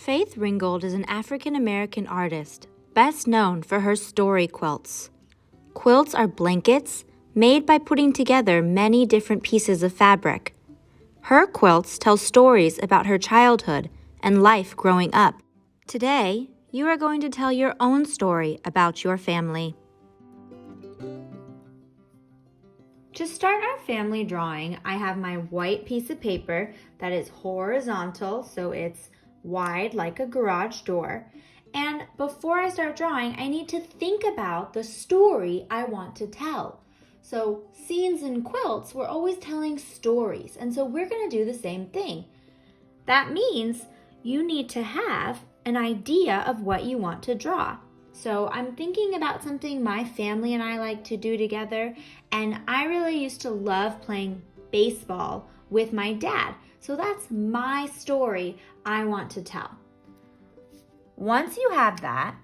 Faith Ringgold is an African-American artist, best known for her story quilts. Quilts are blankets made by putting together many different pieces of fabric. Her quilts tell stories about her childhood and life growing up. Today, you are going to tell your own story about your family. To start our family drawing, I have my white piece of paper that is horizontal, so it's wide like a garage door. And before I start drawing, I need to think about the story I want to tell. So scenes in quilts, we're always telling stories, and so we're going to do the same thing. That means you need to have an idea of what you want to draw. So I'm thinking about something my family and I like to do together, and I really used to love playing baseball with my dad. So that's my story I want to tell. Once you have that,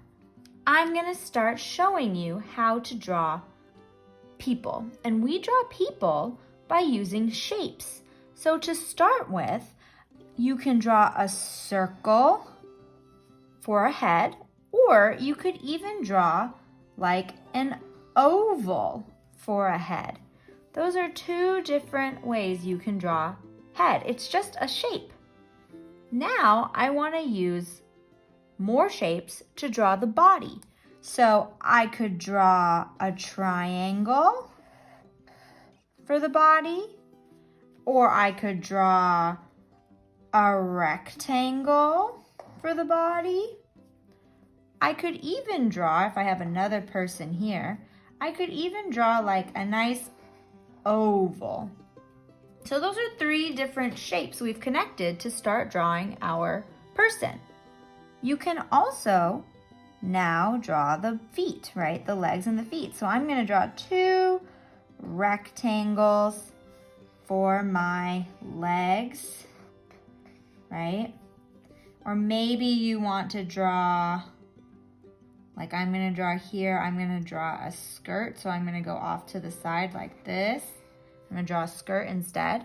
I'm going to start showing you how to draw people. And we draw people by using shapes. So to start with, you can draw a circle for a head, or you could even draw like an oval for a head. Those are two different ways you can draw head. It's just a shape. Now I want to use more shapes to draw the body. So I could draw a triangle for the body, or I could draw a rectangle for the body. I could even draw, if I have another person here, I could even draw like a nice oval. So those are three different shapes we've connected to start drawing our person. You can also now draw the feet, right? The legs and the feet. So I'm going to draw two rectangles for my legs, right? Or maybe you want to draw, like I'm going to draw here, I'm going to draw a skirt. So I'm going to go off to the side like this. I'm going to draw a skirt instead.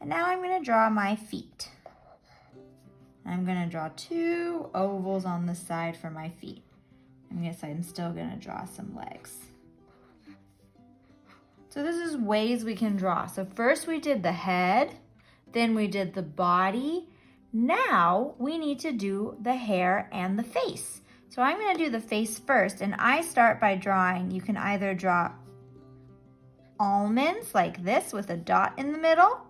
And now I'm going to draw my feet. I'm going to draw two ovals on the side for my feet. I guess I'm still going to draw some legs. So this is ways we can draw. So first we did the head, then we did the body. Now we need to do the hair and the face. So I'm going to do the face first, and I start by drawing. You can either draw almonds like this with a dot in the middle,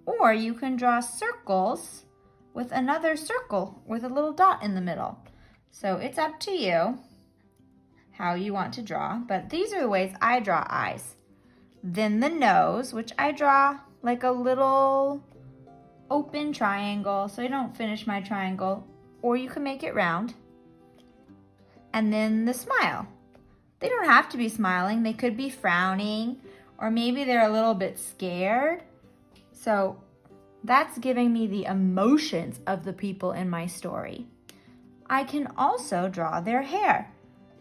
or you can draw circles with another circle with a little dot in the middle. So it's up to you how you want to draw, but these are the ways I draw eyes. Then the nose, which I draw like a little open triangle, so I don't finish my triangle, or you can make it round. And then the smile. They don't have to be smiling, they could be frowning, or maybe they're a little bit scared. So that's giving me the emotions of the people in my story. I can also draw their hair.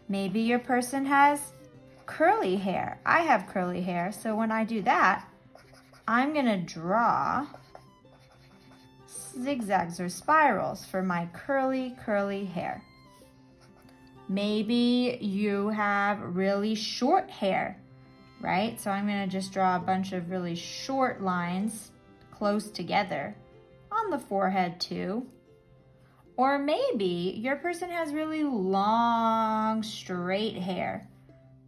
Maybe your person has curly hair. I have curly hair, so when I do that, I'm gonna draw zigzags or spirals for my curly hair. Maybe you have really short hair, right? So I'm gonna just draw a bunch of really short lines close together on the forehead too. Or maybe your person has really long, straight hair,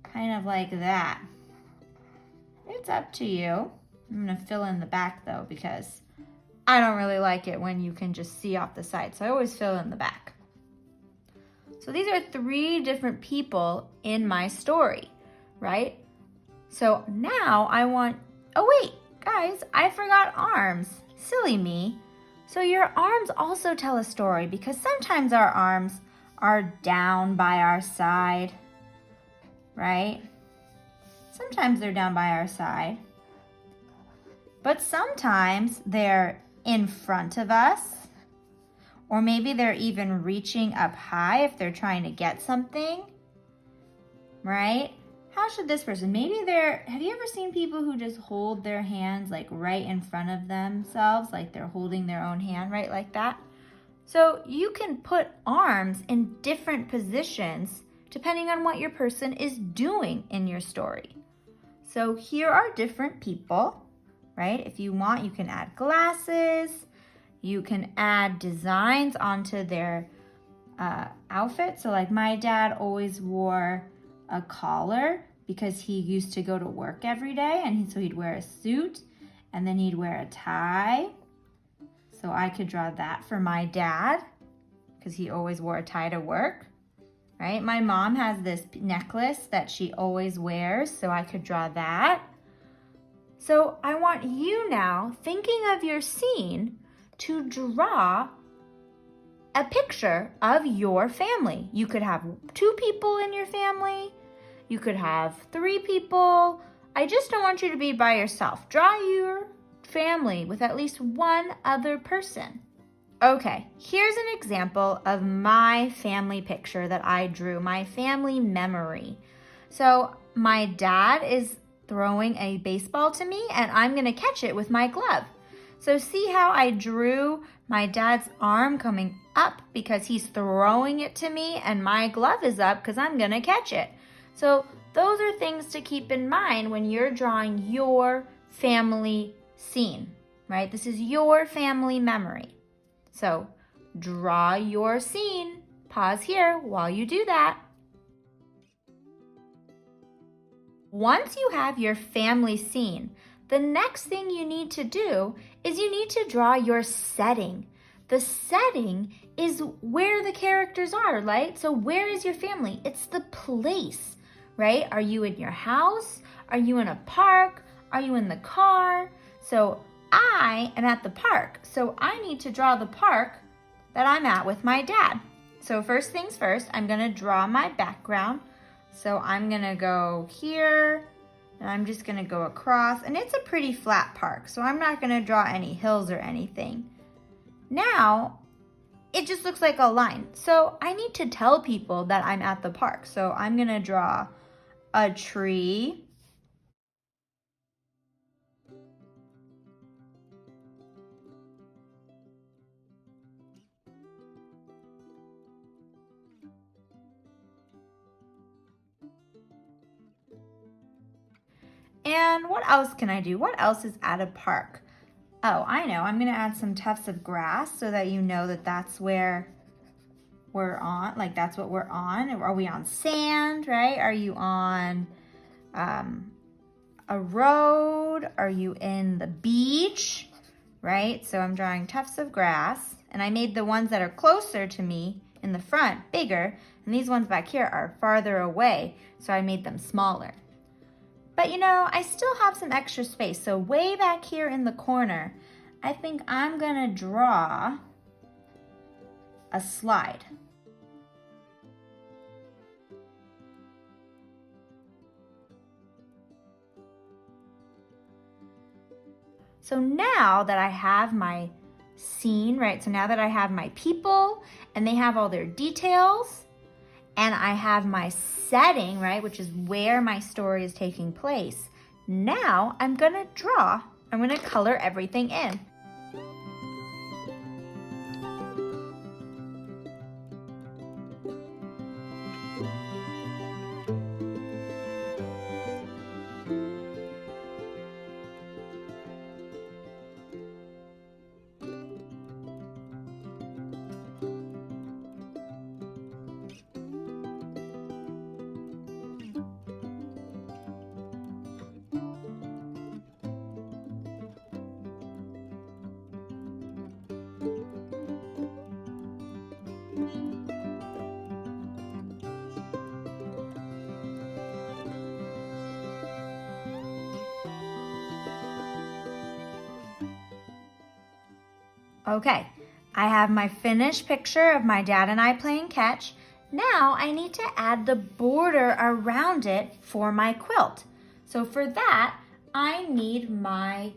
kind of like that. It's up to you. I'm gonna fill in the back though, because I don't really like it when you can just see off the side, so I always fill in the back. So these are three different people in my story, right? So now I want, oh wait, guys, I forgot arms. Silly me. So your arms also tell a story, because sometimes our arms are down by our side, right? Sometimes they're down by our side. But sometimes they're in front of us, or maybe they're even reaching up high if they're trying to get something, right? How should this person, have you ever seen people who just hold their hands like right in front of themselves, like they're holding their own hand, right, like that? So you can put arms in different positions depending on what your person is doing in your story. So here are different people, right? If you want, you can add glasses. You can add designs onto their outfit. So like my dad always wore a collar because he used to go to work every day, and so he'd wear a suit and then he'd wear a tie. So I could draw that for my dad because he always wore a tie to work, right? My mom has this necklace that she always wears, so I could draw that. So I want you now, thinking of your scene, to draw a picture of your family. You could have 2 people in your family. You could have 3 people. I just don't want you to be by yourself. Draw your family with at least one other person. Okay, here's an example of my family picture that I drew, my family memory. So my dad is throwing a baseball to me and I'm gonna catch it with my glove. So see how I drew my dad's arm coming up because he's throwing it to me, and my glove is up because I'm gonna catch it. So those are things to keep in mind when you're drawing your family scene, right? This is your family memory. So draw your scene. Pause here while you do that. Once you have your family scene, the next thing you need to do is you need to draw your setting. The setting is where the characters are, right? So where is your family? It's the place, right? Are you in your house? Are you in a park? Are you in the car? So I am at the park. So I need to draw the park that I'm at with my dad. So first things first, I'm gonna draw my background. So I'm gonna go here, and I'm just gonna go across, and it's a pretty flat park, so I'm not gonna draw any hills or anything. Now, it just looks like a line. So I need to tell people that I'm at the park. So I'm gonna draw a tree. And what else can I do? What else is at a park? Oh, I know. I'm gonna add some tufts of grass so that you know that that's where we're on, like that's what we're on. Are we on sand, right? Are you on a road? Are you in the beach, right? So I'm drawing tufts of grass, and I made the ones that are closer to me in the front bigger, and these ones back here are farther away, so I made them smaller. But you know, I still have some extra space, so way back here in the corner, I think I'm gonna draw a slide. So now that I have my scene, right? So now that I have my people and they have all their details, and I have my setting, right, which is where my story is taking place, now I'm gonna color everything in. Okay, I have my finished picture of my dad and I playing catch. Now I need to add the border around it for my quilt. So for that, I need my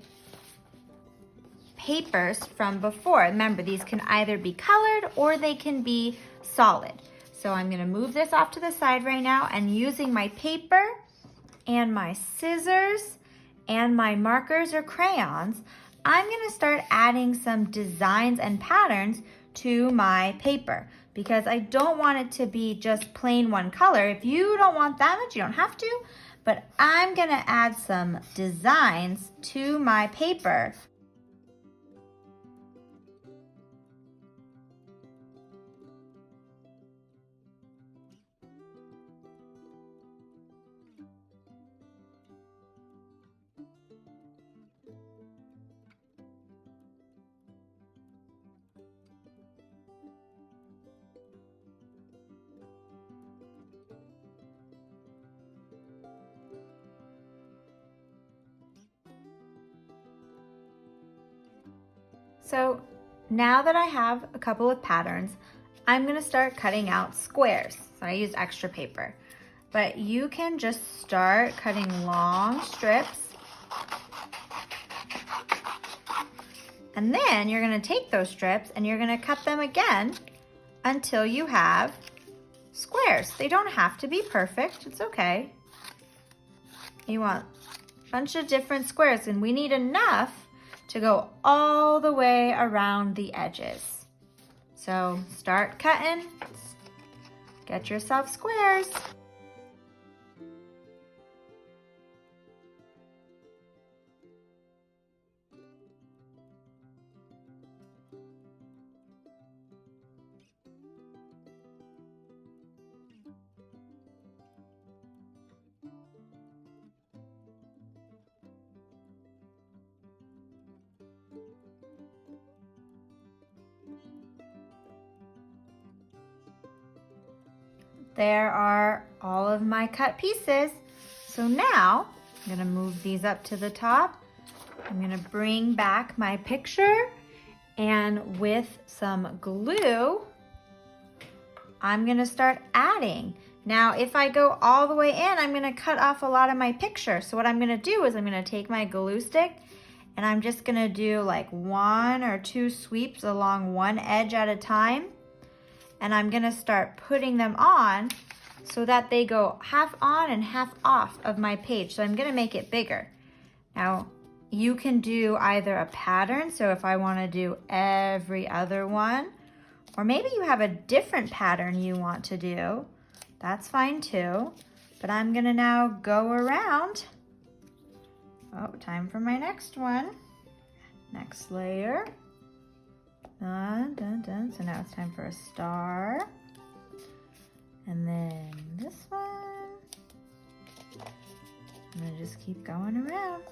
papers from before. Remember, these can either be colored or they can be solid. So I'm gonna move this off to the side right now, and using my paper and my scissors and my markers or crayons, I'm gonna start adding some designs and patterns to my paper because I don't want it to be just plain one color. If you don't want that much, you don't have to, but I'm gonna add some designs to my paper. So now that I have a couple of patterns, I'm gonna start cutting out squares. So I used extra paper, but you can just start cutting long strips. And then you're gonna take those strips and you're gonna cut them again until you have squares. They don't have to be perfect, it's okay. You want a bunch of different squares and we need enough to go all the way around the edges. So start cutting, get yourself squares. There are all of my cut pieces. So now I'm gonna move these up to the top. I'm gonna bring back my picture and with some glue, I'm gonna start adding. Now, if I go all the way in, I'm gonna cut off a lot of my picture. So what I'm gonna do is I'm gonna take my glue stick and I'm just gonna do like 1 or 2 sweeps along one edge at a time. And I'm gonna start putting them on so that they go half on and half off of my page. So I'm gonna make it bigger. Now, you can do either a pattern, so if I wanna do every other one, or maybe you have a different pattern you want to do, that's fine too. But I'm gonna now go around. Oh, time for my next one. Next layer. Dun, dun, dun. So now it's time for a star. And then this one. I'm gonna just keep going around.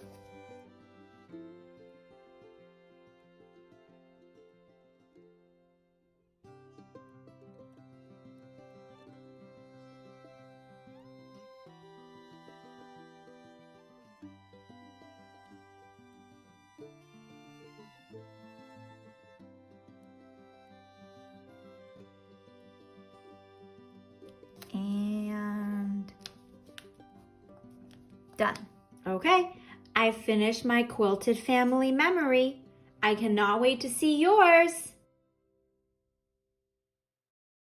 And done. Okay, I finished my quilted family memory. I cannot wait to see yours.